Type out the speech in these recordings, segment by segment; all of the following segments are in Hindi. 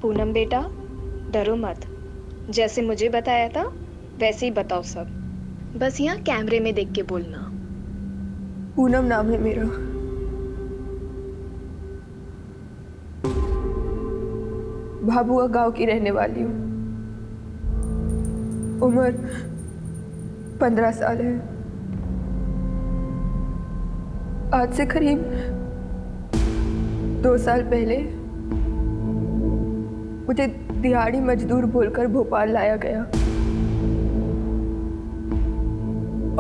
पूनम बेटा, डरो मत। जैसे मुझे बताया था वैसे ही बताओ सब। बस यहाँ कैमरे में देख के बोलना। पूनम नाम है मेरा। भाभुआ गांव की रहने वाली हूँ। उम्र 15 साल है। आज से करीब 2 साल पहले मुझे दिहाड़ी मजदूर बोलकर भोपाल लाया गया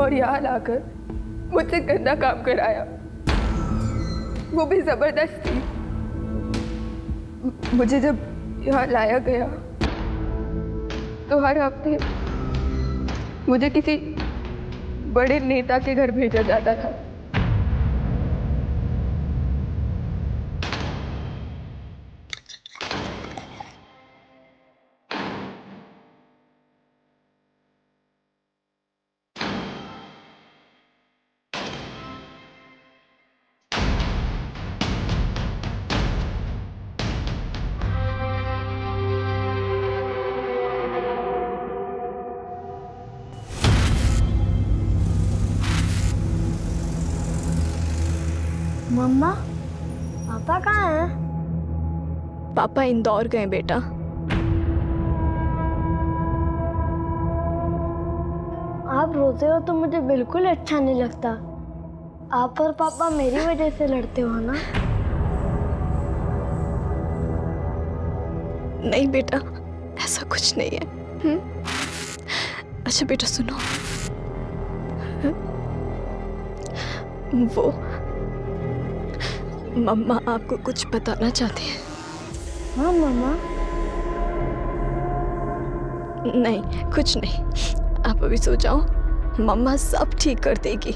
और यहाँ लाकर मुझसे गंदा काम कराया, वो भी जबरदस्ती। मुझे जब यहाँ लाया गया तो हर हफ्ते मुझे किसी बड़े नेता के घर भेजा जाता था। मम्मा, पापा कहाँ हैं? पापा इंदौर गए बेटा। आप रोते हो तो मुझे बिल्कुल अच्छा नहीं लगता। आप और पापा मेरी वजह से लड़ते हो ना? नहीं बेटा, ऐसा कुछ नहीं है। अच्छा बेटा सुनो, वो मम्मा आपको कुछ बताना चाहते हैं। हाँ मम्मा। नहीं कुछ नहीं, आप अभी सो जाओ, मम्मा सब ठीक कर देगी।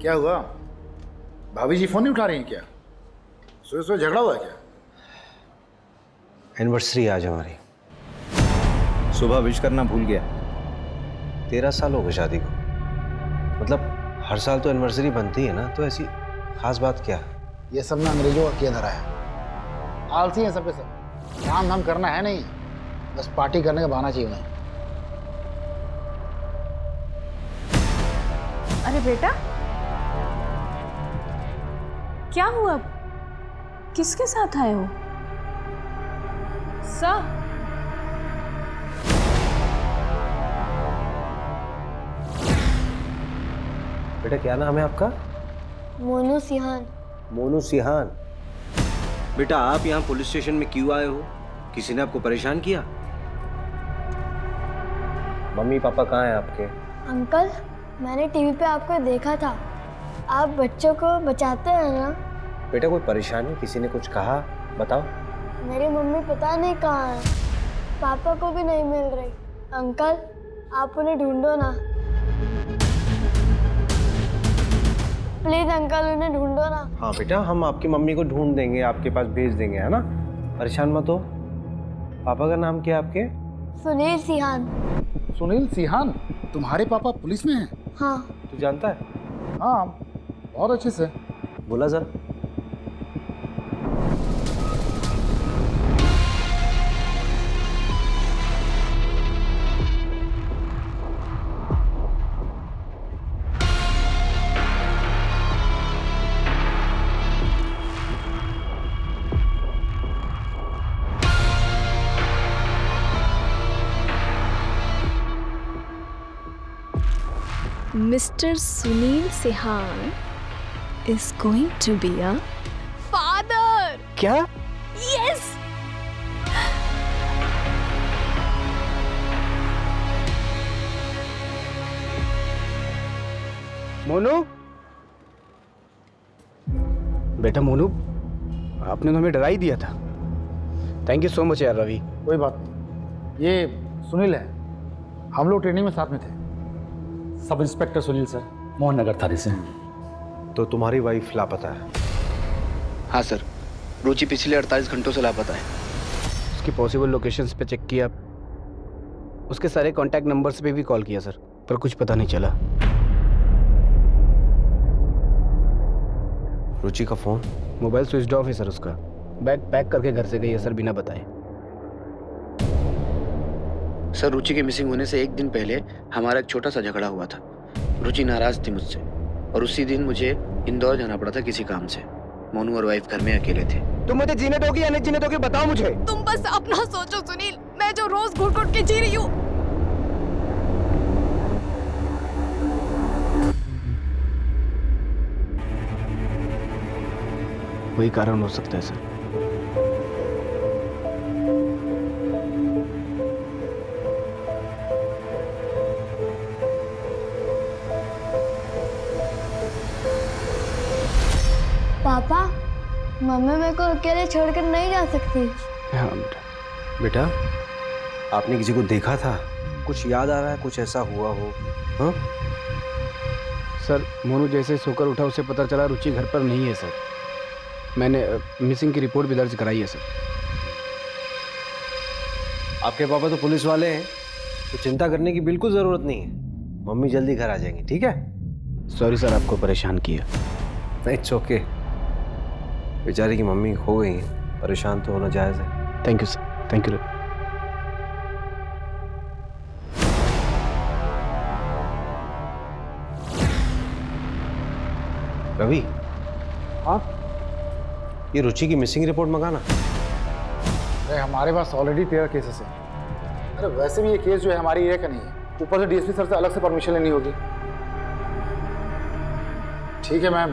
क्या हुआ? भाभी जी फोन नहीं उठा रही हैं क्या? सोए सोए झगड़ा हुआ है क्या? एनिवर्सरी आज हमारी। सुबह विश करना भूल गया। 13 साल हो गए शादी को। मतलब हर साल तो एनिवर्सरी बनती है ना, तो ऐसी खास बात क्या है? ये सब ना अंग्रेजों का किया धरा है। आलसी है सब के सब। काम धाम करना है नहीं, बस पार्टी करने का बहाना चाहिए उन्हें। अरे बेटा, क्या हुआ? किसके साथ आए हो? सा बेटा क्या नाम है आपका? मोनू सिहान। मोनू सिहान। बेटा आप यहाँ पुलिस स्टेशन में क्यों आए हो? किसी ने आपको परेशान किया? मम्मी पापा कहाँ हैं आपके? अंकल, मैंने टीवी पे आपको देखा था। आप बच्चों को बचाते हैं ना? बेटा कोई परेशानी, किसी ने कुछ कहा? बताओ। मेरी मम्मी पता नहीं कहाँ है, पापा को भी नहीं मिल रही। अंकल, आप उन्हें ढूंढो ना, प्लीज अंकल, उन्हें ढूंढो ना। हाँ बेटा, हम आपकी मम्मी को ढूंढ देंगे, आपके पास भेज देंगे, है ना? परेशान मत हो। पापा का नाम क्या है आपके? सुनील सिहान। सुनील सिहान? तुम्हारे पापा पुलिस में हैं? हाँ। तू जानता है? हाँ, बहुत अच्छे से। बोला जरा। Mr. Sunil Sehan is going to be a father. क्या? Yes. मोनू, बेटा मोनू, आपने तो हमें डरा ही दिया था। थैंक यू सो मच यार रवि। कोई बात नहीं, ये सुनील है, हम लोग ट्रेनिंग में साथ में थे। सब इंस्पेक्टर सुनील सर, मोहन नगर थाने से। तो तुम्हारी वाइफ लापता है? हाँ सर, रुचि पिछले 48 घंटों से लापता है। उसकी पॉसिबल लोकेशंस पे चेक किया, उसके सारे कांटेक्ट नंबर्स पे भी कॉल किया सर, पर कुछ पता नहीं चला। रुचि का फोन? मोबाइल स्विच ऑफ है सर उसका। बैग पैक करके घर से गई है सर, बिना बताए। सर, रुचि के मिसिंग होने से एक दिन पहले हमारा एक छोटा सा झगड़ा हुआ था। रुचि नाराज थी मुझसे और उसी दिन मुझे इंदौर जाना पड़ा था किसी काम से। मोनू और वाइफ घर में अकेले थे। तुम मुझे जीने दोगे या नहीं जीने दोगे, बताओ मुझे। तुम बस अपना सोचो सुनील, मैं जो रोज घुट घुट के जी रही हूँ। वही कारण हो सकता है सर। पापा, मम्मी मेरे को अकेले छोड़कर नहीं जा सकती। हाँ बेटा, आपने किसी को देखा था? कुछ याद आ रहा है, कुछ ऐसा हुआ हो? हाँ सर, मोनू जैसे ही सोकर उठा उसे पता चला रुचि घर पर नहीं है सर। मैंने मिसिंग की रिपोर्ट भी दर्ज कराई है सर। आपके पापा तो पुलिस वाले हैं, तो चिंता करने की बिल्कुल जरूरत नहीं है। मम्मी जल्दी घर आ जाएंगी, ठीक है? सॉरी सर, आपको परेशान किया। It's okay. बेचारी की मम्मी खो गई है, परेशान तो होना जायज़ है। Thank you sir, thank you. Ravi, हाँ, ये रुचि की मिसिंग रिपोर्ट मंगाना। अरे हमारे पास ऑलरेडी 13 केसेस हैं। अरे वैसे भी ये केस जो है हमारी एरिया का नहीं है, ऊपर से डीएसपी सर से अलग से परमिशन लेनी होगी। ठीक है, मैं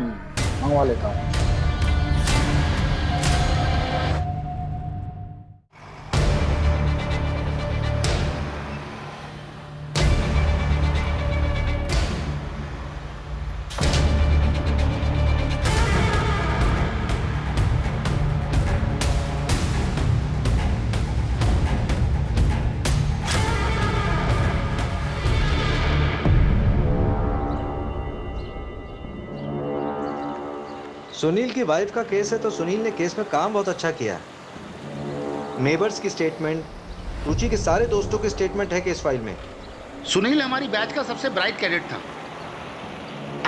मंगवा लेता हूँ। सुनील की वाइफ का केस है तो सुनील ने केस में काम बहुत अच्छा किया है। नेबर्स की स्टेटमेंट, रुचि के सारे दोस्तों की स्टेटमेंट है केस फाइल में। सुनील हमारी बैच का सबसे ब्राइट कैडेट था।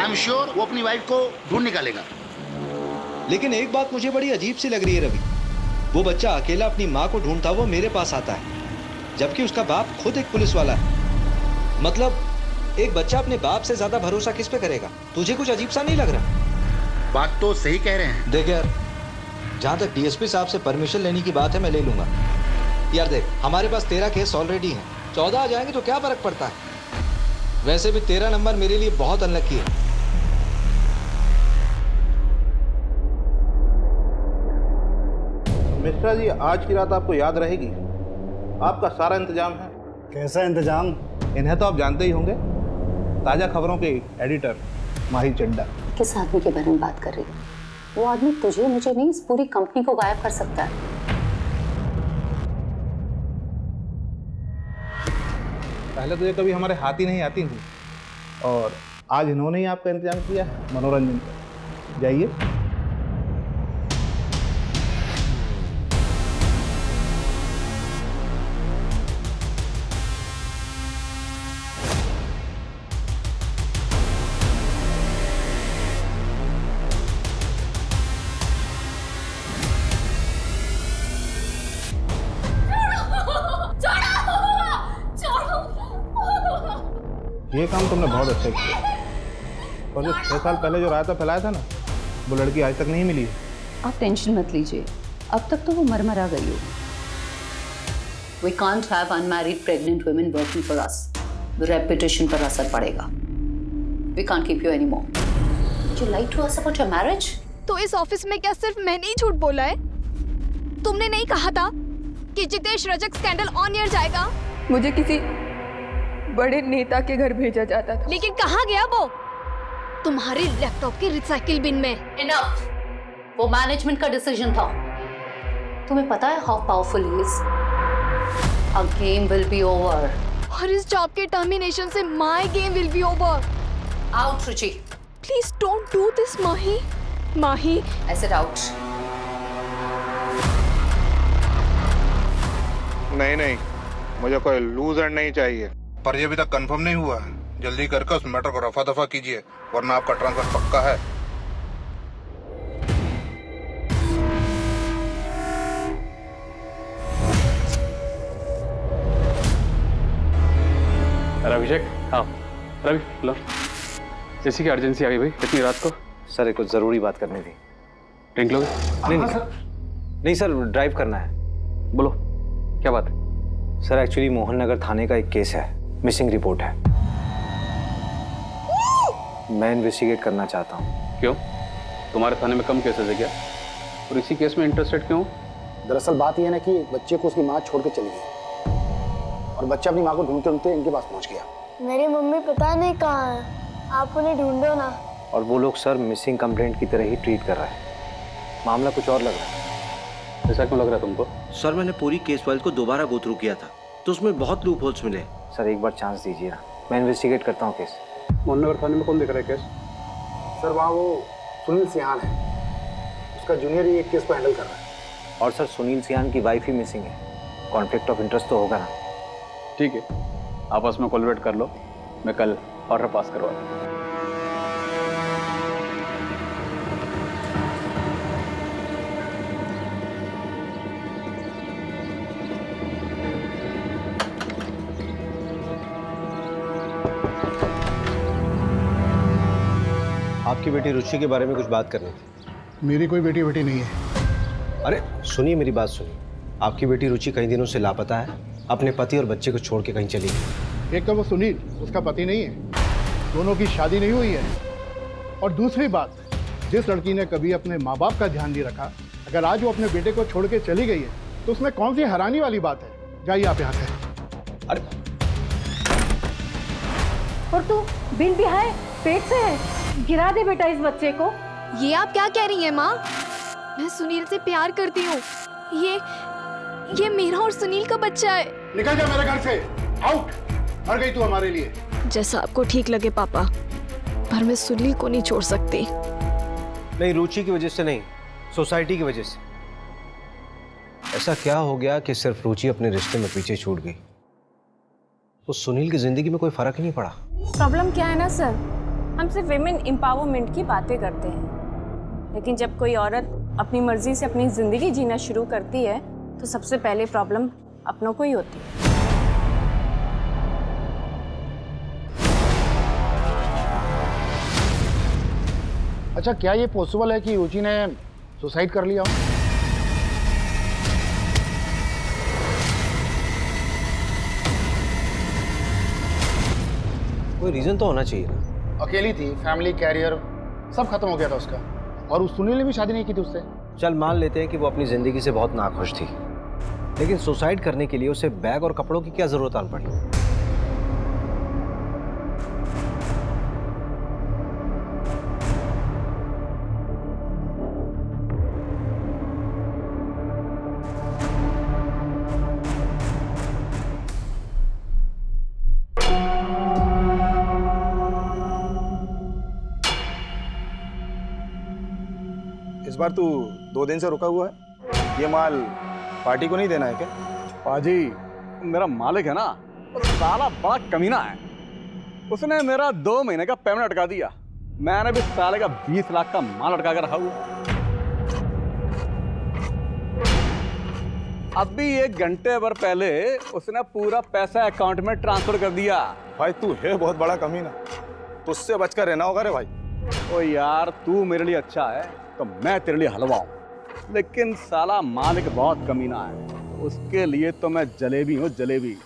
आई एम श्योर वो अपनी वाइफ को ढूंढ निकालेगा। लेकिन एक बात मुझे बड़ी अजीब सी लग रही है रवि, वो बच्चा अकेला अपनी माँ को ढूंढता हुआ मेरे पास आता है, जबकि उसका बाप खुद एक पुलिस वाला है। मतलब एक बच्चा अपने बाप से ज्यादा भरोसा किस पे करेगा? तुझे कुछ अजीब सा नहीं लग रहा? बात तो सही कह रहे हैं। देख यार, जहां तक डीएसपी साहब से परमिशन लेने की बात है, मैं ले लूंगा। यार देख, हमारे पास 13 केस ऑलरेडी हैं, 14 आ जाएंगे तो क्या फर्क पड़ता है? वैसे भी 13 नंबर मेरे लिए बहुत अनलकी है। मिश्रा जी, आज की रात आपको याद रहेगी। आपका सारा इंतजाम है। कैसा इंतजाम? इन्हें तो आप जानते ही होंगे, ताजा खबरों के एडिटर माही चड्डा। किस आदमी के बारे में बात कर रही है? वो आदमी तुझे मुझे नहीं, इस पूरी कंपनी को गायब कर सकता है। पहले तो ये कभी हमारे हाथ ही नहीं आती थी, और आज इन्होंने ही आपका इंतजाम किया है मनोरंजन का। जाइए। ये काम तुमने बहुत अच्छा किया, और जो 6 साल पहले जो रायता फैलाया था ना, वो लड़की आज तक नहीं मिली है। आप टेंशन मत लीजिए, अब तक तो वो मर गई हो। We can't have unmarried pregnant women working for us. Reputation पर असर पड़ेगा। We can't keep you anymore. Did you lie to us about your marriage? तो इस ऑफिस में क्या सिर्फ मैंने ही झूठ बोला है? तुमने नहीं कहा था कि Jitesh Rajak scandal on air जाएगा? मुझे किसी बड़े नेता के घर भेजा जाता था। लेकिन कहाँ गया वो? तुम्हारे लैपटॉप के रिसाइकिल बिन में। Enough. वो मैनेजमेंट का डिसीजन था। तुम्हें पता है how powerful he is? Our game will be over. और इस जॉब के टर्मिनेशन से my game will be over. Out, Ruchi. Please don't do this Mahi. Mahi. I said out. नहीं, मुझे कोई लूजर नहीं चाहिए। पर ये अभी तक कंफर्म नहीं हुआ है। जल्दी करके उस मैटर को रफा दफा कीजिए, वरना आपका ट्रांसफर पक्का है। अभिषेक, हाँ रवि, लो। जैसी की अर्जेंसी आ गई भाई इतनी रात को। सर कुछ ज़रूरी बात करनी थी। ड्रिंक लोगे? नहीं सर, ड्राइव करना है। बोलो क्या बात है? सर एक्चुअली मोहन नगर थाने का एक केस है, मिसिंग रिपोर्ट है। मैं इन्वेस्टिगेट करना चाहता हूँ। क्यों? तुम्हारे थाने में कम केसेस है क्या? और इसी केस में इंटरेस्टेड क्यों? दरअसल बात यह है ना कि बच्चे को उसकी माँ छोड़ के चली गई और बच्चा अपनी माँ को ढूंढते ढूंढते इनके पास पहुँच गया। मेरी मम्मी पता नहीं कहाँ है, आप उन्हें ढूंढो ना। और वो लोग सर मिसिंग कंप्लेंट की तरह ही ट्रीट कर रहे हैं। मामला कुछ और लग रहा है। ऐसा क्यों लग रहा है तुमको? सर मैंने पूरी केस फाइल को दोबारा गो थ्रू किया था, तो उसमें बहुत लूप होल्स मिले। सर एक बार चांस दीजिए ना, मैं इन्वेस्टिगेट करता हूँ केस। मोहन नगर थाने में कौन देख रहा है केस? सर वहाँ वो सुनील सियान है, उसका जूनियर ही एक केस को हैंडल कर रहा है। और सर सुनील सियान की वाइफ ही मिसिंग है, कॉन्फ्लिक्ट ऑफ इंटरेस्ट तो होगा ना। ठीक है, आपस में कोलैबोरेट कर लो, मैं कल ऑर्डर पास करवा दूँ। आपकी बेटी रुचि के बारे में कुछ बात करनी थी। मेरी कोई बेटी नहीं है। अरे सुनिए मेरी बात सुनिए, आपकी बेटी रुचि कई दिनों से लापता है, अपने पति और बच्चे को छोड़ के कहीं चली गई। एक तो वो सुनील उसका पति नहीं है, दोनों की शादी नहीं हुई है। और दूसरी बात, जिस लड़की ने कभी अपने माँ बाप का ध्यान नहीं रखा, अगर आज वो अपने बेटे को छोड़ के चली गई है तो उसमें कौन सी हैरानी वाली बात है? जाइए आप यहाँ से। अरे और तू बिन भी है, पेट से है, गिरा दे बेटा इस बच्चे को। ये आप क्या कह रही हैं माँ? मैं सुनील से प्यार करती हूँ। ये मेरा और सुनील का बच्चा है। निकल जा मेरे घर से, आउट। मर गई तू हमारे लिए। जैसा आपको ठीक लगे पापा, पर मैं सुनील को नहीं छोड़ सकती। नहीं, रुचि की वजह से नहीं, सोसाइटी की वजह से। ऐसा क्या हो गया कि सिर्फ रुचि अपने रिश्ते में पीछे छूट गई, तो सुनील की जिंदगी में कोई फर्क ही नहीं पड़ा। प्रॉब्लम क्या है ना सर, हम सिर्फ विमेन एम्पावरमेंट की बातें करते हैं, लेकिन जब कोई औरत अपनी मर्जी से अपनी जिंदगी जीना शुरू करती है तो सबसे पहले प्रॉब्लम अपनों को ही होती है। अच्छा, क्या ये पॉसिबल है कि रुचि ने सुसाइड कर लिया हो? कोई रीजन तो होना चाहिए ना। अकेली थी, फैमिली, कैरियर सब खत्म हो गया था उसका, और उस सुनील ने भी शादी नहीं की थी उससे। चल मान लेते हैं कि वो अपनी जिंदगी से बहुत नाखुश थी, लेकिन सुसाइड करने के लिए उसे बैग और कपड़ों की क्या जरूरत आन पड़ी? इस बार तू 2 दिन से रुका हुआ है, ये माल पार्टी को नहीं देना है क्या? पाजी, मेरा मालिक है ना, वो साला बड़ा कमीना है। उसने मेरा 2 महीने का पेमेंट अटका दिया। मैंने भी साले का 20 लाख का माल अटका कर रखा हुआ। अभी 1 घंटे भर पहले उसने पूरा पैसा अकाउंट में ट्रांसफर कर दिया। भाई तू है बहुत बड़ा कमीना, तुझसे बचकर रहना होगा रे भाई। ओ यार, तू मेरे लिए अच्छा है तो मैं तेरे लिए हलवा हूं, लेकिन साला मालिक बहुत कमीना है, उसके लिए तो मैं जलेबी हूँ, जलेबी।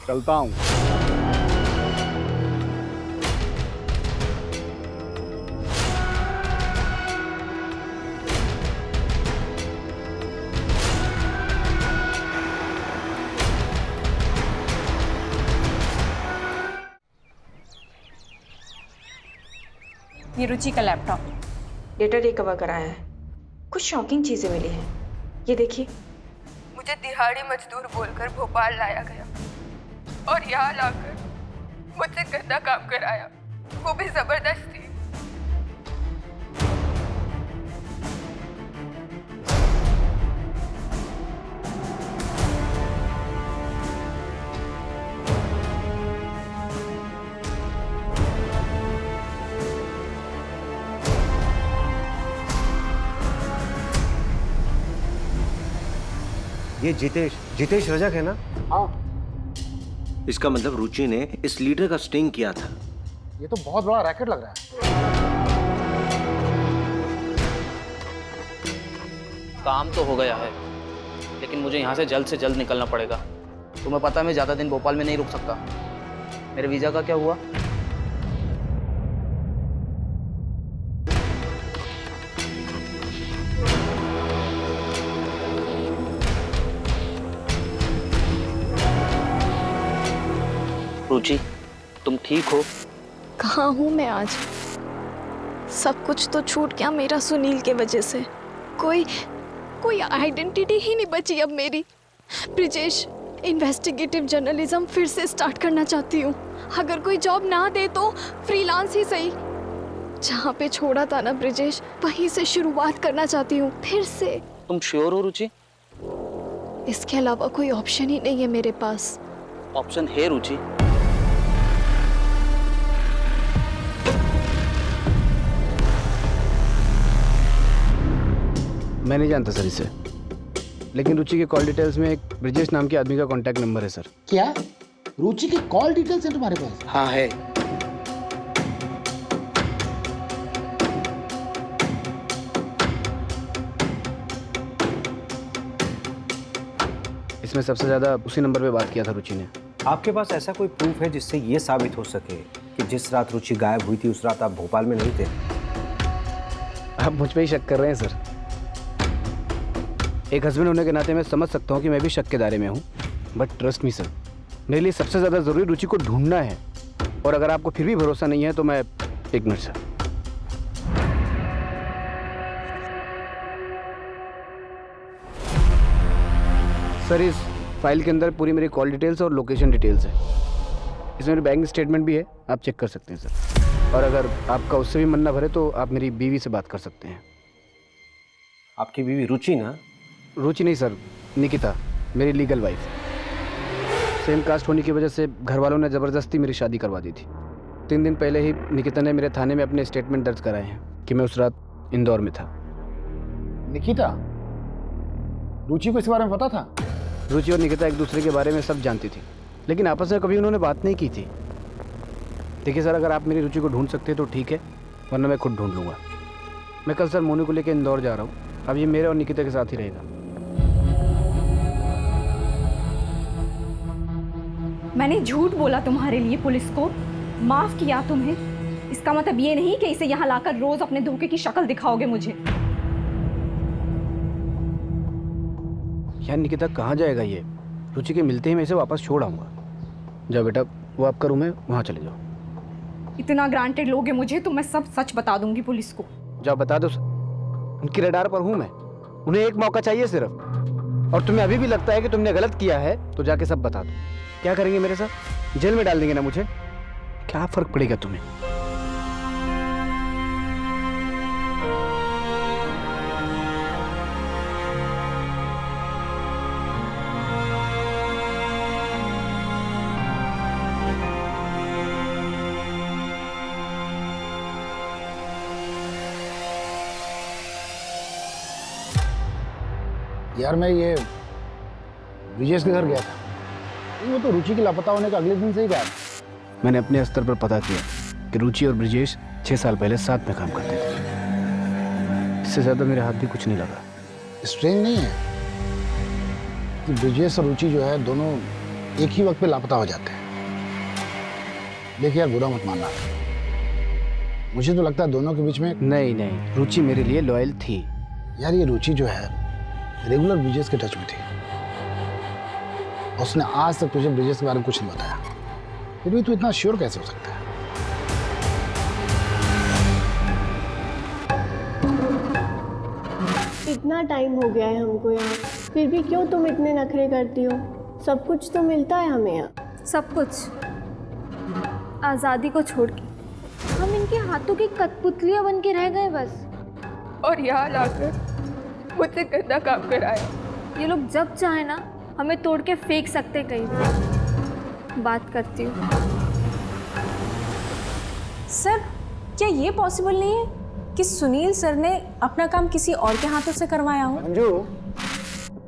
चलता हूँ। ये रुचि का लैपटॉप। डेटा रिकवर कराया है, कुछ शॉकिंग चीजें मिली हैं। ये देखिए। मुझे दिहाड़ी मजदूर बोलकर भोपाल लाया गया और यहाँ लाकर मुझसे गंदा काम कराया, वो भी जबरदस्ती। ये जितेश रजक है ना? हाँ। इसका मतलब रुचि ने इस लीडर का स्टिंग किया था। ये तो बहुत बड़ा रैकेट लग रहा है। काम तो हो गया है, लेकिन मुझे यहाँ से जल्द निकलना पड़ेगा। तुम्हें पता है मैं ज़्यादा दिन भोपाल में नहीं रुक सकता। मेरे वीज़ा का क्या हुआ? रुचि, तुम ठीक हो? कहाँ हूँ मैं आज? सब कुछ तो छूट गया मेरा सुनील के वजह से। कोई आइडेंटिटी ही नहीं बची अब मेरी। ब्रिजेश, इन्वेस्टिगेटिव जर्नलिज्म फिर से स्टार्ट करना चाहती हूँ। अगर कोई जॉब ना दे तो फ्रीलांस ही सही। जहाँ पे छोड़ा था ना ब्रिजेश, वहीं से शुरुआत करना चाहती हूँ फिर से। तुम श्योर हो रुचि? इसके अलावा कोई ऑप्शन ही नहीं है मेरे पास। ऑप्शन है रुचि। मैं नहीं जानता सर इसे, लेकिन रुचि के कॉल डिटेल्स में एक ब्रिजेश नाम के आदमी का कॉन्टैक्ट नंबर है सर। क्या रुचि की कॉल डिटेल्स है तुम्हारे पास? हाँ है। इसमें सबसे ज्यादा उसी नंबर पे बात किया था रुचि ने। आपके पास ऐसा कोई प्रूफ है जिससे ये साबित हो सके कि जिस रात रुचि गायब हुई थी उस रात आप भोपाल में नहीं थे? आप मुझ पे ही शक कर रहे हैं सर। एक हस्बैंड होने के नाते मैं समझ सकता हूँ कि मैं भी शक के दायरे में हूँ, बट ट्रस्ट मी सर, मेरे लिए सबसे ज़्यादा ज़रूरी रुचि को ढूंढना है। और अगर आपको फिर भी भरोसा नहीं है तो मैं एक मिनट सर, इस फाइल के अंदर पूरी मेरी कॉल डिटेल्स और लोकेशन डिटेल्स है। इसमें मेरी बैंक स्टेटमेंट भी है, आप चेक कर सकते हैं सर। और अगर आपका उससे भी मन ना भरे तो आप मेरी बीवी से बात कर सकते हैं। आपकी बीवी रुचि ना? रुचि नहीं सर, निकिता, मेरी लीगल वाइफ। सेम कास्ट होने की वजह से घर वालों ने ज़बरदस्ती मेरी शादी करवा दी थी। 3 दिन पहले ही निकिता ने मेरे थाने में अपने स्टेटमेंट दर्ज कराए हैं कि मैं उस रात इंदौर में था। निकिता, रुचि को इस बारे में पता था? रुचि और निकिता एक दूसरे के बारे में सब जानती थी, लेकिन आपस में कभी उन्होंने बात नहीं की थी। देखिए सर, अगर आप मेरी रुचि को ढूंढ सकते हैं तो ठीक है, वरना मैं खुद ढूंढ लूँगा। मैं कल सर मोनू को लेकर इंदौर जा रहा हूँ। अब ये मेरे और निकिता के साथ ही रहेगा। मैंने झूठ बोला तुम्हारे लिए, पुलिस को माफ किया तुम्हें। इसका मतलब ये नहीं कि इसे यहाँ लाकर रोज अपने धोखे की शक्ल दिखाओगे मुझे। यार निकिता, कहाँ जाएगा ये? रुचि के मिलते ही मैं इसे वापस छोड़ आऊँगा। जाओ बेटा, वो आपका रूम है, वहाँ चले जाओ। इतना ग्रांटेड लोगे मुझे तो मैं सब सच बता दूंगी पुलिस को। जाओ बता दो, उनकी रडार पर हूँ मैं। उन्हें एक मौका चाहिए सिर्फ। और तुम्हें अभी भी लगता है कि तुमने गलत किया है तो जाके सब बता दो। क्या करेंगे मेरे साथ? जेल में डाल देंगे ना मुझे? क्या फर्क पड़ेगा तुम्हें? यार मैं ये ब्रिजेश के घर गया था, वो तो रुचि के लापता होने का अगले दिन से ही गायब। मैंने अपने स्तर पर पता किया कि रुचि और ब्रिजेश 6 साल पहले साथ में काम करते थे। इससे ज्यादा मेरे हाथ भी कुछ नहीं लगा। स्ट्रेंज नहीं है कि ब्रिजेश और रुचि जो है दोनों एक ही वक्त पे लापता हो जाते हैं। देखिए यार, बुरा मत मानना, मुझे तो लगता है दोनों के बीच में नहीं, रुचि मेरे लिए लॉयल थी। यार ये रुचि जो है रेगुलर ब्रिजेश के टच में थी। उसने आज तक तुझे ब्रिजेश के बारे में कुछ नहीं बताया, फिर भी तू इतना श्योर कैसे हो सकता है? कितना टाइम हो गया है हमको यहाँ, फिर भी क्यों तुम इतने नखरे करती हो? सब कुछ तो मिलता है हमें यहाँ। सब कुछ आज़ादी को छोड़ के हम इनके हाथों की कठपुतलियाँ बन के रह गए बस। और यहाँ लाकर मुझसे गंदा काम कराया। ये लोग जब चाहे ना हमें तोड़ के फेंक सकते कहीं भी। बात करती हूँ। सर, क्या ये पॉसिबल नहीं है कि सुनील सर ने अपना काम किसी और के हाथों से करवाया हो? अंजू,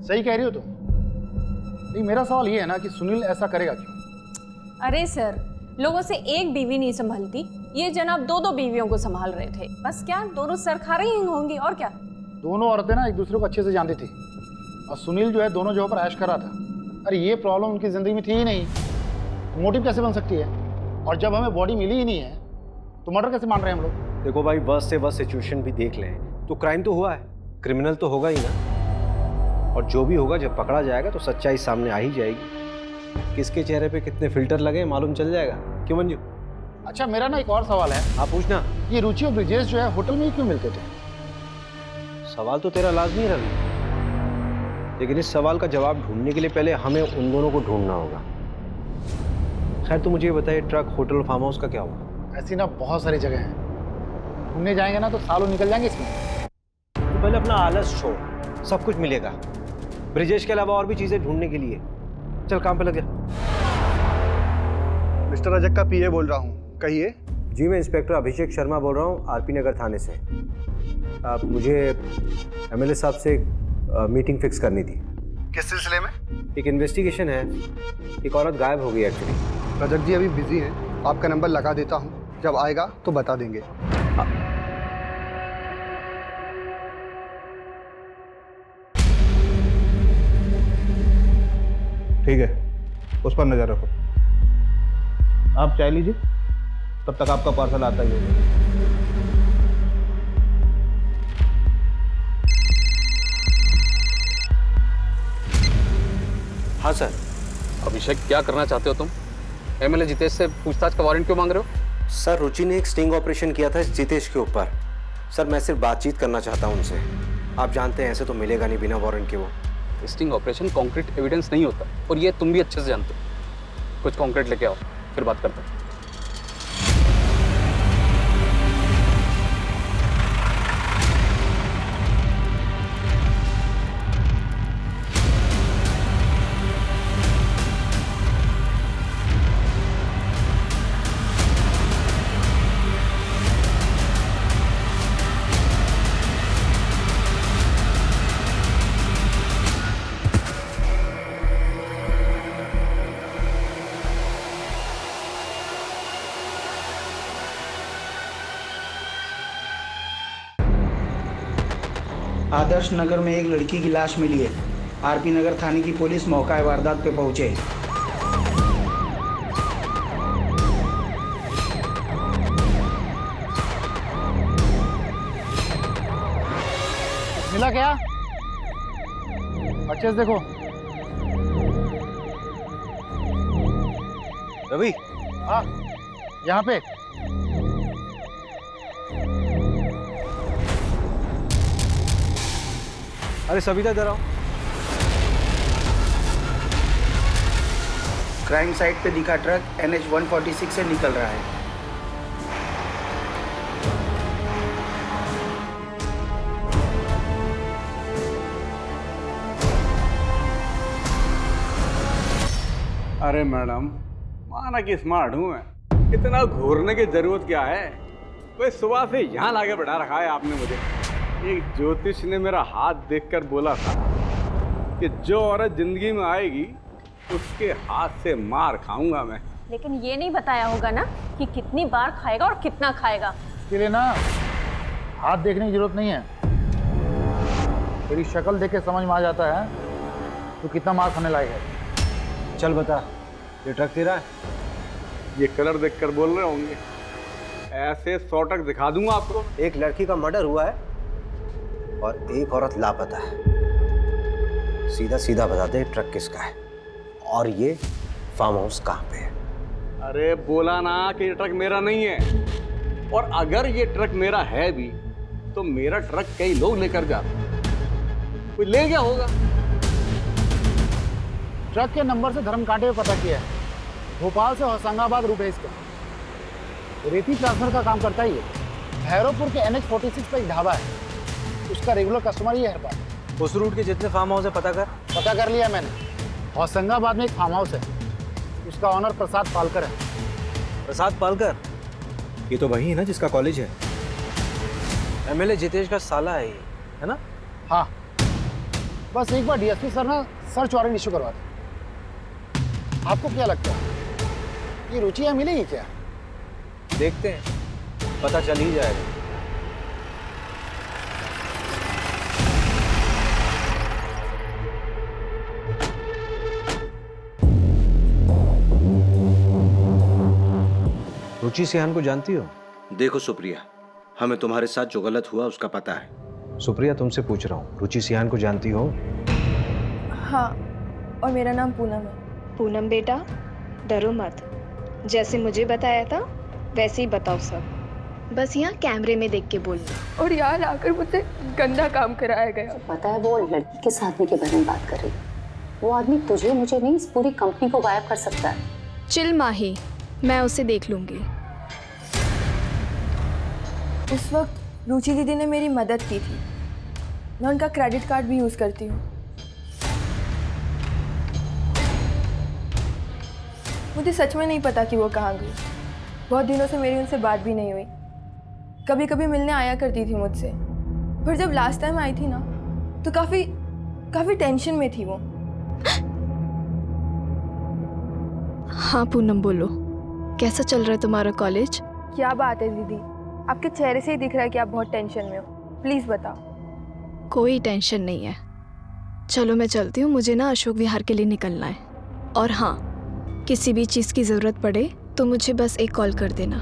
सही कह रही हो तुम। नहीं, मेरा सवाल ये है ना कि सुनील ऐसा करेगा क्यों? अरे सर, लोगों से एक बीवी नहीं संभलती, ये जनाब 2-2 बीवियों को संभाल रहे थे। बस क्या दोनों सर खा रही होंगी और क्या? दोनों औरतें ना एक दूसरे को अच्छे से जानती थी और सुनील जो है दोनों जगह पर ऐश कर रहा था। अरे ये प्रॉब्लम उनकी ज़िंदगी में थी ही नहीं, मोटिव कैसे बन सकती है? और जब हमें बॉडी मिली ही नहीं है तो मर्डर कैसे मान रहे हैं हम लोग? देखो भाई, वर्स्ट से वर्स्ट सिचुएशन भी देख लें तो क्राइम तो हुआ है, क्रिमिनल तो होगा ही ना। और जो भी होगा जब पकड़ा जाएगा तो सच्चाई सामने आ ही जाएगी। किसके चेहरे पे कितने फिल्टर लगे मालूम चल जाएगा। क्यों मंजू? अच्छा, मेरा ना एक और सवाल है। आप पूछना। ये रुचि और ब्रिजेश जो है होटल में ही क्यों मिलते थे? सवाल तो तेरा लाजमी रवि, लेकिन इस सवाल का जवाब ढूंढने के लिए पहले हमें उन दोनों को ढूंढना होगा। खैर, तो मुझे ये बताइए, ट्रक, होटल, फार्म हाउस का क्या हुआ? ऐसी ना बहुत सारी जगह हैं, घूमने जाएंगे ना तो सालों निकल जाएंगे इसमें। तो पहले अपना आलस छोड़, सब कुछ मिलेगा। ब्रिजेश के अलावा और भी चीजें ढूंढने के लिए। चल काम पे लग जा। मिस्टर रजक का पीए बोल रहा हूँ, कहिए। जी, मैं इंस्पेक्टर अभिषेक शर्मा बोल रहा हूँ, आरपी नगर थाने से। मुझे एमएलए साहब से मीटिंग फिक्स करनी थी। किस सिलसिले में? एक इन्वेस्टिगेशन है, एक औरत गायब हो गई एक्चुअली। रजक जी अभी बिजी हैं, आपका नंबर लगा देता हूँ, जब आएगा तो बता देंगे। ठीक है, उस पर नजर रखो। आप चाय लीजिए, तब तक आपका पार्सल आता ही होगा। हाँ सर। अभिषेक, क्या करना चाहते हो तुम? एमएलए जितेश से पूछताछ का वारंट क्यों मांग रहे हो? सर, रुचि ने एक स्टिंग ऑपरेशन किया था जितेश के ऊपर। सर, मैं सिर्फ बातचीत करना चाहता हूँ उनसे। आप जानते हैं ऐसे तो मिलेगा नहीं बिना वारंट के वो। स्टिंग ऑपरेशन कॉन्क्रीट एविडेंस नहीं होता, और ये तुम भी अच्छे से जानते हो। कुछ कॉन्क्रीट लेके आओ, फिर बात करते हैं। आदर्श नगर में एक लड़की की लाश मिली है। आरपी नगर थाने की पुलिस मौका वारदात पे पहुंचे। मिला क्या? अच्छे से देखो। रवि। हाँ, यहाँ पे। अरे सविता, इधर आओ। क्राइम साइट पे दिखा ट्रक NH 146 से निकल रहा है। अरे मैडम, माना कि स्मार्ट हूँ मैं, इतना घूरने की जरूरत क्या है? भाई सुबह से यहाँ लाके बैठा रखा है आपने मुझे। एक ज्योतिष ने मेरा हाथ देखकर बोला था कि जो औरत जिंदगी में आएगी उसके हाथ से मार खाऊंगा मैं। लेकिन ये नहीं बताया होगा ना कि कितनी बार खाएगा और कितना खाएगा। इसके लिए ना हाथ देखने की जरूरत नहीं है, तेरी शक्ल देख के समझ में आ जाता है तो कितना मार खाने लायक है। चल बता, ये ट्रक तेरा है? ये कलर देखकर बोल रहे होंगे, ऐसे 100 ट्रक दिखा दूंगा आपको। एक लड़की का मर्डर हुआ है और एक औरत लापता है। सीधा सीधा बताते हैं ट्रक किसका है और ये फार्म हाउस कहाँ पे है। अरे बोला ना कि ये ट्रक मेरा नहीं है, और अगर ये ट्रक मेरा है भी तो मेरा ट्रक कई लोग लेकर जाते हैं। कोई ले गया होगा। ट्रक के नंबर से धर्मकांटे में पता किया है। भोपाल से होशंगाबाद रूट है इसका। रेती ट्रांसफर का काम करता ही है। भैरवपुर के NH46 पर एक ढाबा है, उसका रेगुलर कस्टमर ही है हर बार। उस रूट के जितने फार्म हाउस है पता कर लिया मैंने। होशंगाबाद में एक फार्म हाउस है, उसका ऑनर प्रसाद पालकर है। प्रसाद पालकर? ये तो वही है ना जिसका कॉलेज है। MLA जितेश का साला है ये, है ना? हाँ, बस एक बार DSP सर ना सर्च वारंट इशू करवा दें। आपको क्या लगता है ये रुचि यहाँ मिलेगी क्या? देखते हैं, पता चल ही जाएगा। रुचि सिहान को जानती हो? देखो सुप्रिया, हमें तुम्हारे साथ जो गलत हुआ उसका पता है। सुप्रिया, तुमसे पूछ रहा हूँ, रुचि सिहान को जानती हो? हाँ, और मेरा नाम पूनम है। पूनम बेटा, डरो मत। जैसे मुझे बताया था वैसे ही बताओ सब। बस यहाँ कैमरे में देख के बोलना। और यहाँ आकर मुझसे गंदा काम कराया गया। पता है वो लड़की के साथी के बारे में बात कर रही है। वो आदमी तुझे मुझे नहीं, इस पूरी कंपनी को गायब कर सकता है। चिल माही, मैं उसे देख लूंगी। उस वक्त रुचि दीदी ने मेरी मदद की थी। मैं उनका क्रेडिट कार्ड भी यूज करती हूँ। मुझे सच में नहीं पता कि वो कहाँ गई। बहुत दिनों से मेरी उनसे बात भी नहीं हुई। कभी कभी मिलने आया करती थी मुझसे, पर जब लास्ट टाइम आई थी ना तो काफी टेंशन में थी वो। हाँ पूनम, बोलो, कैसा चल रहा है तुम्हारा कॉलेज? क्या बात है दीदी, आपके चेहरे से ही दिख रहा है कि आप बहुत टेंशन में हो। प्लीज बताओ। कोई टेंशन नहीं है। चलो मैं चलती हूँ, मुझे ना अशोक विहार के लिए निकलना है। और हाँ, किसी भी चीज़ की ज़रूरत पड़े तो मुझे बस एक कॉल कर देना।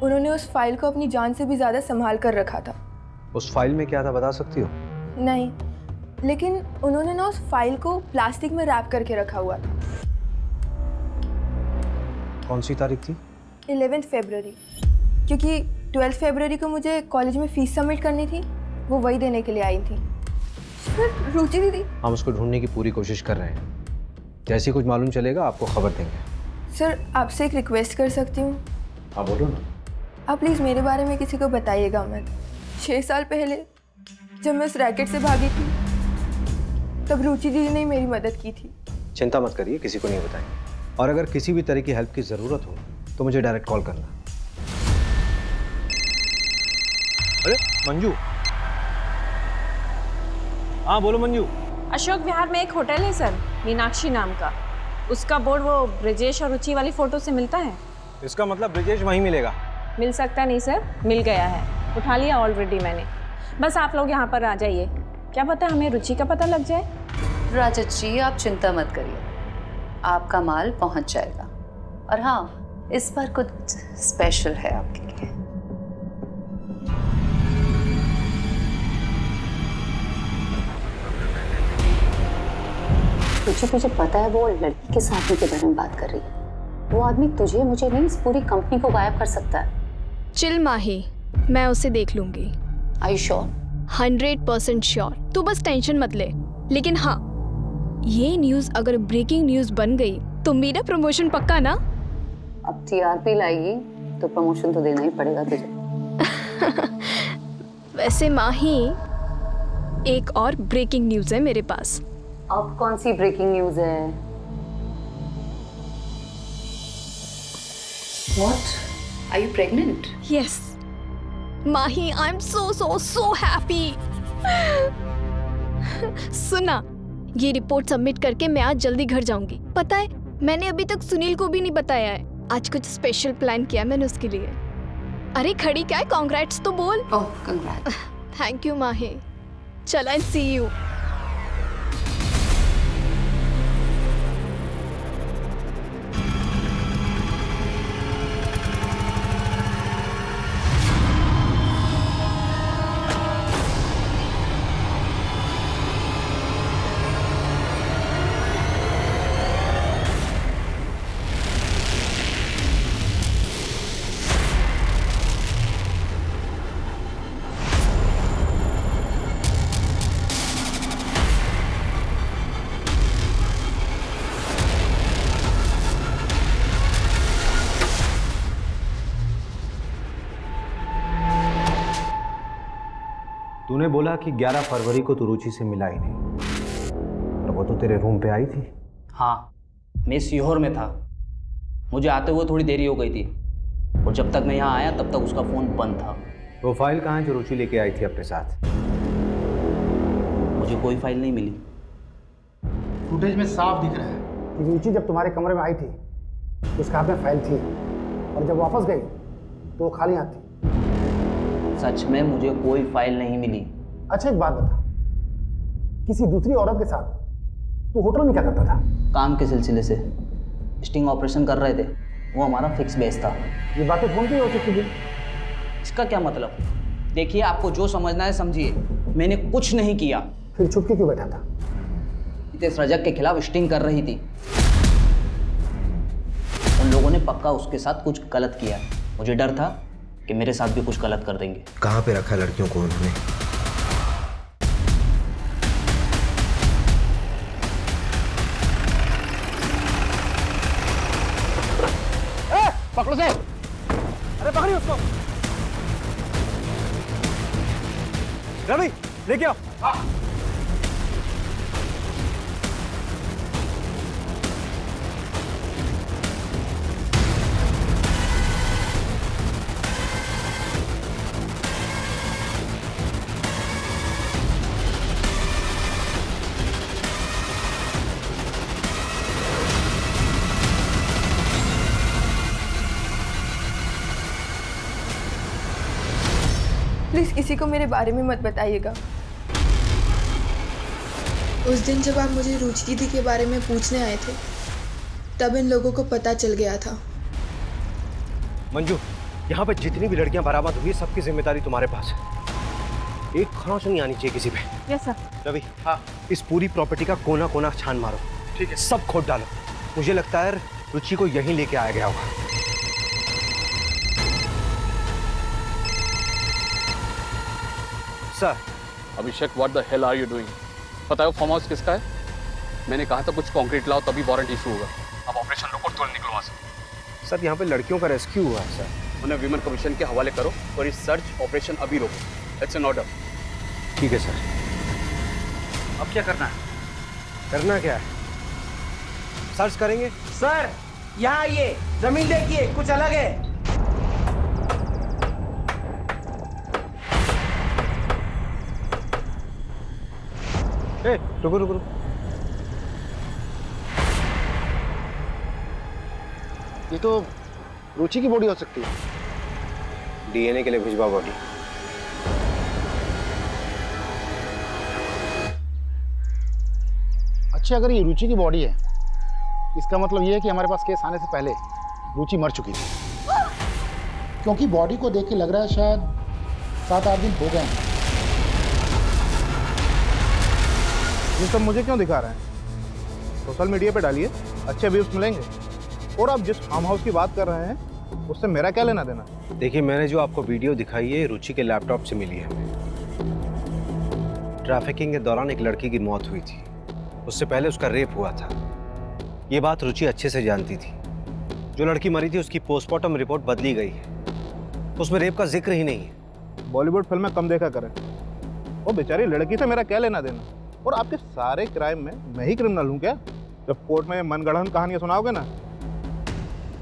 उन्होंने उस फाइल को अपनी जान से भी ज़्यादा संभाल कर रखा था। उस फाइल में क्या था बता सकती हो? नहीं, लेकिन उन्होंने ना उस फाइल को प्लास्टिक में रैप करके रखा हुआ था। कौन सी तारीख थी? 11 फरवरी, क्योंकि 12 फरवरी को मुझे कॉलेज में फीस सबमिट करनी थी। वो वही देने के लिए आई थी। सर, रुचि दीदी। हम उसको ढूंढने की पूरी कोशिश कर रहे हैं। जैसे कुछ मालूम चलेगा आपको खबर देंगे। सर, आपसे एक रिक्वेस्ट कर सकती हूँ? हाँ बोलो ना। आप प्लीज़ मेरे बारे में किसी को बताइएगा मत। 6 साल पहले जब मैं उस रैकेट से भागी थी तब रुचि दीदी ने मेरी मदद की थी। चिंता मत करिए, किसी को नहीं बताएंगे। और अगर किसी भी तरह की हेल्प की ज़रूरत हो तो मुझे डायरेक्ट कॉल करना। अरे मंजू। हाँ बोलो मंजू। अशोक विहार में एक होटल है सर, मीनाक्षी नाम का। उसका बोर्ड वो ब्रिजेश और रुचि वाली फ़ोटो से मिलता है। इसका मतलब ब्रिजेश वहीं मिलेगा? मिल सकता नहीं सर, मिल गया है, उठा लिया ऑलरेडी मैंने। बस आप लोग यहाँ पर आ जाइए, क्या पता हमें रुचि का पता लग जाए। राजत जी आप चिंता मत करिए, आपका माल पहुँच जाएगा। और हाँ, इस बार कुछ स्पेशल है आपके लिए। मुझे पता है वो लड़की के साथी के बारे में बात कर रही है। वो आदमी तुझे मुझे नहीं, इस पूरी कंपनी को गायब कर सकता है। चिल माही, मैं उसे देख लूंगी। Are you sure? 100% श्योर। तू बस टेंशन मत ले। लेकिन हाँ, ये न्यूज़ अगर ब्रेकिंग न्यूज़ बन गई तो मेरा प्रमोशन पक्का ना? अब TRP लाएगी तो प्रमोशन तो देना ही पड़ेगा तुझे। वैसे माही, एक और ब्रेकिंग न्यूज़ है मेरे पास। अब कौन सी ब्रेकिंग न्यूज़ है? What? Are you pregnant? Yes. Mahi, I'm so happy. सुना, ये रिपोर्ट सबमिट करके मैं आज जल्दी घर जाऊंगी। पता है, मैंने अभी तक सुनील को भी नहीं बताया है। आज कुछ स्पेशल प्लान किया मैंने उसके लिए। अरे खड़ी क्या है, कांग्रेट्स तो बोल। ओह कांग्रेट्स। थैंक यू माही। चल, आई सी यू। तूने बोला कि 11 फरवरी को तू रुचि से मिला ही नहीं, तो वो तो तेरे रूम पे आई थी। हाँ, मैं सीहोर में था। मुझे आते हुए थोड़ी देरी हो गई थी और जब तक मैं यहाँ आया तब तक उसका फ़ोन बंद था। वो फाइल कहाँ है जो रुचि लेके आई थी अपने साथ? मुझे कोई फाइल नहीं मिली। फुटेज में साफ दिख रहा है कि रुचि जब तुम्हारे कमरे में आई थी उसके हाथ में फाइल थी और जब वापस गई तो वो खाली हाथ थी। सच में मुझे कोई फाइल नहीं मिली। अच्छा एक बात बता, किसी दूसरी औरत के साथ तू होटल में क्या करता था? काम के सिलसिले से स्टिंग ऑपरेशन कर रहे थे, वो हमारा फिक्स बेस था। ये बातें फोन पे ही हो सकती थी। इसका क्या मतलब? देखिए, आपको जो समझना है समझिए, मैंने कुछ नहीं किया। फिर छुप के क्यों बैठा था? नितेश रजक के खिलाफ स्टिंग कर रही थी। उन लोगों ने पक्का उसके साथ कुछ गलत किया। मुझे डर था कि मेरे साथ भी कुछ गलत कर देंगे। कहाँ पे रखा लड़कियों को उन्होंने? पकड़ो से! अरे पकड़िए उसको! रवि, लेके आओ। प्लीज किसी को मेरे बारे में मत बताइएगा। उस दिन जब आप मुझे रुचि दीदी के बारे में पूछने आए थे तब इन लोगों को पता चल गया था। मंजू, यहाँ पे जितनी भी लड़कियां बरामद हुई सबकी जिम्मेदारी तुम्हारे पास है। एक खरोंच नहीं आनी चाहिए किसी पे। Yes sir. रवि, हाँ, इस पूरी प्रॉपर्टी का कोना कोना छान मारो। ठीक है, सब खोद डालो। मुझे लगता है रुचि को यहीं लेके आया गया होगा। Sir. Abhishek, what the hell are you doing? पता है वो फार्म हाउस किसका है? मैंने कहा था कुछ कंक्रीट लाओ तभी वारंट इशू होगा। अब ऑपरेशन रोको, तुरंत निकलो वहाँ से। सर, यहाँ पे लड़कियों का रेस्क्यू हुआ है सर। उन्हें विमेन कमीशन के हवाले करो और इस सर्च ऑपरेशन अभी रोको। It's an order. ठीक है सर। अब क्या करना है? करना क्या है? सर्च करेंगे। सर, यहाँ आइए, जमीन देखिए, कुछ अलग है। रुको रुको रुको। ये तो रुचि की बॉडी हो सकती है। डीएनए के लिए भिजवा बॉडी। अच्छा, अगर ये रुचि की बॉडी है इसका मतलब ये है कि हमारे पास केस आने से पहले रुचि मर चुकी थी, क्योंकि बॉडी को देख के लग रहा है शायद 7-8 दिन हो गए हैं। ये सब मुझे क्यों दिखा रहे हैं? सोशल मीडिया पे डालिए, अच्छे व्यूज मिलेंगे। और आप जिस फार्म हाउस की बात कर रहे हैं उससे मेरा क्या लेना देना? देखिए, मैंने जो आपको वीडियो दिखाई है रुचि के लैपटॉप से मिली है। ट्रैफिकिंग के दौरान एक लड़की की मौत हुई थी, उससे पहले उसका रेप हुआ था। ये बात रुचि अच्छे से जानती थी। जो लड़की मरी थी उसकी पोस्टमार्टम रिपोर्ट बदली गई है, उसमें रेप का जिक्र ही नहीं है। बॉलीवुड फिल्में कम देखा करें। वो बेचारी लड़की से मेरा क्या लेना देना? और आपके सारे क्राइम में मैं ही क्रिमिनल हूँ क्या? जब कोर्ट में मनगढ़ंत कहानियां सुनाओगे ना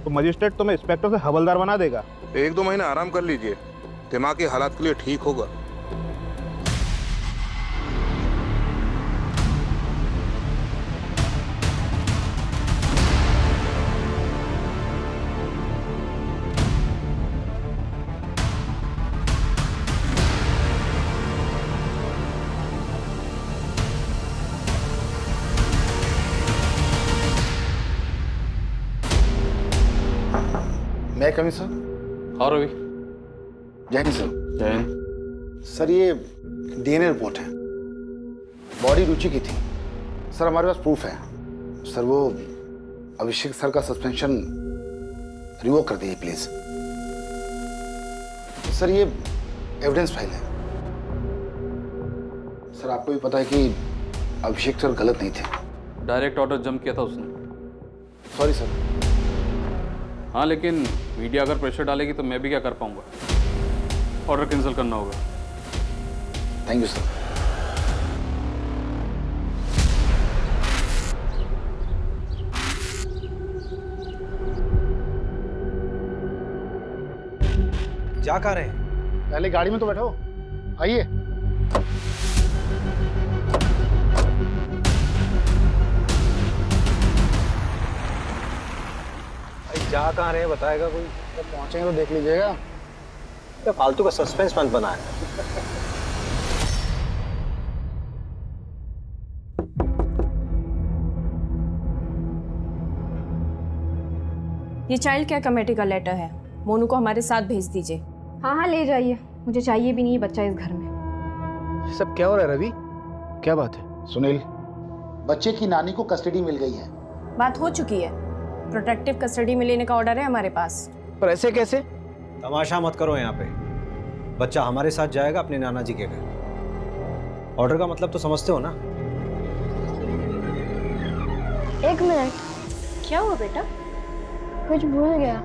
तो मजिस्ट्रेट तुम्हें इंस्पेक्टर से हवलदार बना देगा। 1-2 महीने आराम कर लीजिए, दिमागी हालात के लिए ठीक होगा। मैं कमी सर। हाँ रवि। जय हिंद सर। जय हिंद। सर, ये डीएनए रिपोर्ट है, बॉडी रुचि की थी। सर, हमारे पास प्रूफ है। सर, वो अभिषेक सर का सस्पेंशन रिवोक कर दीजिए प्लीज। सर, ये एविडेंस फाइल है। सर, आपको भी पता है कि अभिषेक सर गलत नहीं थे। डायरेक्ट ऑर्डर जम किया था उसने। Sorry sir. हाँ, लेकिन मीडिया अगर प्रेशर डालेगी तो मैं भी क्या कर पाऊंगा? ऑर्डर कैंसिल करना होगा। Thank you sir. जा कहाँ रहे हैं? पहले गाड़ी में तो बैठो, आइए। जा कहाँ रहे हैं बताएगा कोई? जब पहुंचेंगे तो देख लीजिएगा। क्या फालतू का सस्पेंस मत बनाए। ये चाइल्ड केयर कमेटी का लेटर है, मोनू को हमारे साथ भेज दीजिए। हाँ हाँ ले जाइए, मुझे चाहिए भी नहीं ये बच्चा इस घर में। ये सब क्या हो रहा है रवि? क्या बात है? सुनील, बच्चे की नानी को कस्टडी मिल गई है। बात हो चुकी है, प्रोटेक्टिव कस्टडी में लेने का ऑर्डर है हमारे पास। पर ऐसे कैसे? तमाशा मत करो यहाँ पे। बच्चा हमारे साथ जाएगा अपने नाना जी के घर। ऑर्डर का मतलब तो समझते हो ना? एक मिनट, क्या हुआ बेटा? कुछ भूल गया।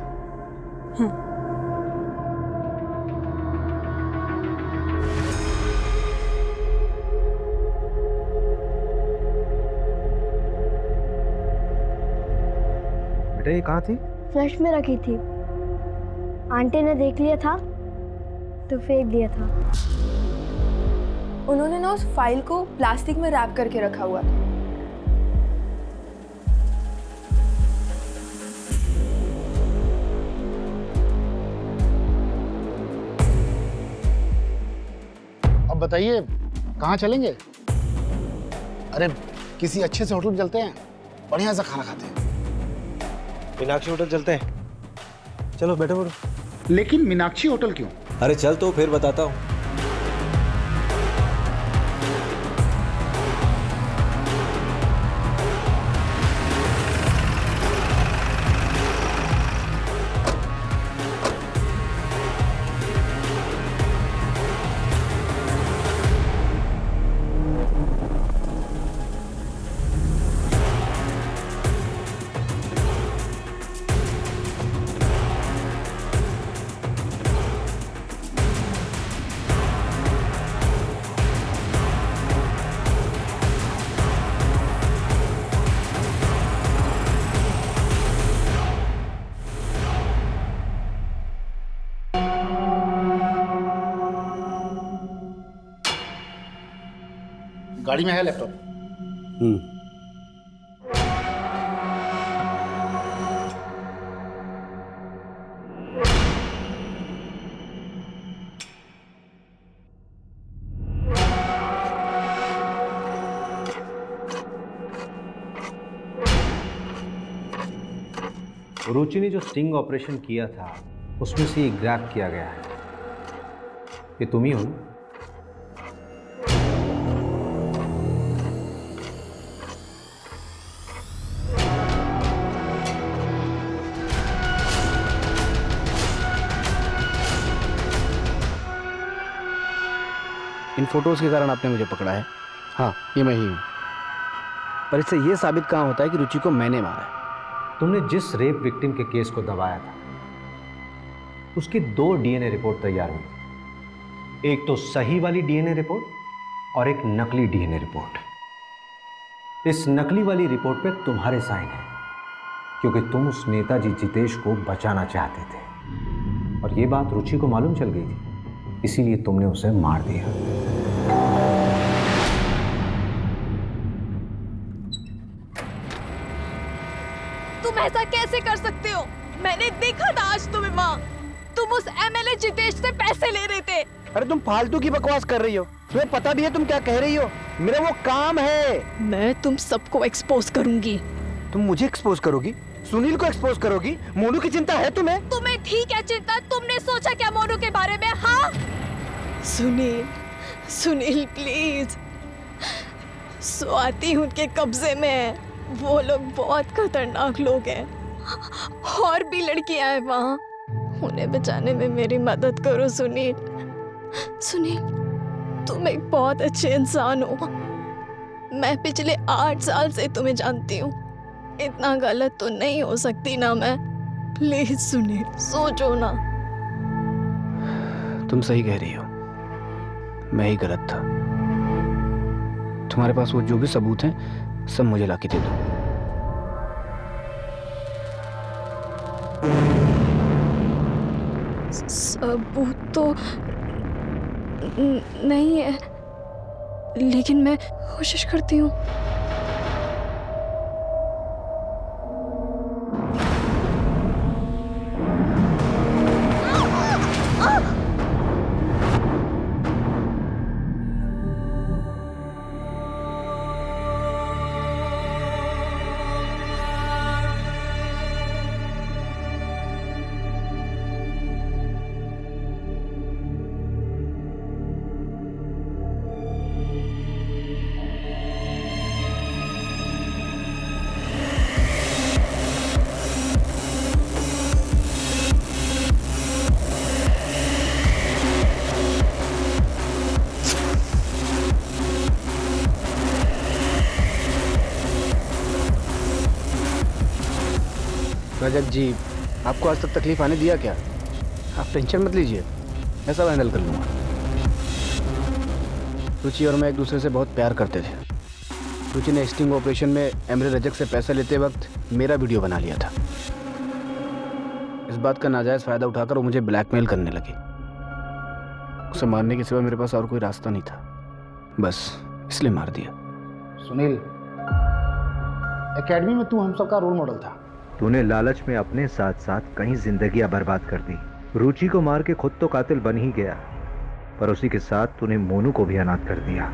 बेटा ये कहाँ थी? फ्लश में रखी थी, आंटी ने देख लिया था तो फेंक दिया था। उन्होंने ना उस फाइल को प्लास्टिक में रैप करके रखा हुआ था। अब बताइए कहाँ चलेंगे? अरे किसी अच्छे से होटल में चलते हैं, बढ़िया सा खाना खाते हैं। मीनाक्षी होटल चलते हैं। चलो बैठो बैठो। लेकिन मीनाक्षी होटल क्यों? अरे चल तो फिर बताता हूँ। गाड़ी में है लैपटॉप। रुचि ने जो स्टिंग ऑपरेशन किया था उसमें से ये ग्रैब किया गया है। ये तुम ही हो ना? इन फोटोज के कारण आपने मुझे पकड़ा है। हाँ, ये मैं ही हूँ। पर इससे ये साबित कहाँ होता है कि रुचि को मैंने मारा है। तुमने जिस रेप विक्टिम के केस को दबाया था उसकी 2 डीएनए रिपोर्ट तैयार हुई थी। एक तो सही वाली डीएनए रिपोर्ट और एक नकली डीएनए रिपोर्ट। इस नकली वाली रिपोर्ट पे तुम्हारे साइन है क्योंकि तुम उस नेताजी जितेश को बचाना चाहते थे और ये बात रुचि को मालूम चल गई थी, इसीलिए तुमने उसे मार दिया। तुम ऐसा कैसे कर सकते हो? मैंने देखा था आज तुम्हें माँ, तुम उस एमएलए जितेश से पैसे ले रहे थे। अरे तुम फालतू की बकवास कर रही हो। तुम्हें पता भी है तुम क्या कह रही हो? मेरा वो काम है। मैं तुम सबको एक्सपोज करूंगी। तुम मुझे एक्सपोज करोगी? सुनील को एक्सपोज करोगी? मोनू की चिंता है तुम्हें? तुम्हें ठीक है चिंता, तुमने सोचा क्या मोनू के बारे में? हाँ सुनील, सुनील प्लीज, स्वाति उनके कब्जे में है। वो लोग बहुत खतरनाक लोग हैं और भी लड़कियां हैं वहाँ, उन्हें बचाने में मेरी मदद करो सुनील। सुनील, तुम एक बहुत अच्छे इंसान हो। मैं पिछले 8 साल से तुम्हें जानती हूँ, इतना गलत तो नहीं हो सकती ना मैं। प्लीज सुनील, सोचो ना। तुम सही कह रही हो। मैं ही गलत था। तुम्हारे पास वो जो भी सबूत हैं सब मुझे लाके दे दो। सबूत तो नहीं है, लेकिन मैं कोशिश करती हूँ। रजत जी, आपको आज तक तकलीफ आने दिया क्या? आप टेंशन मत लीजिए, मैं सब हैंडल कर लूँगा। रुचि और मैं एक दूसरे से बहुत प्यार करते थे। रुचि ने स्टिंग ऑपरेशन में एमरे रजक से पैसा लेते वक्त मेरा वीडियो बना लिया था। इस बात का नाजायज़ फ़ायदा उठाकर वो मुझे ब्लैकमेल करने लगी। उसे मारने के सिवा मेरे पास और कोई रास्ता नहीं था, बस इसलिए मार दिया। सुनील, एकेडमी में तू हम सबका रोल मॉडल था। तूने लालच में अपने साथ साथ कई जिंदगियां बर्बाद कर दी। रुचि को मार के खुद तो कातिल बन ही गया, पर उसी के साथ तूने मोनू को भी अनाथ कर दिया।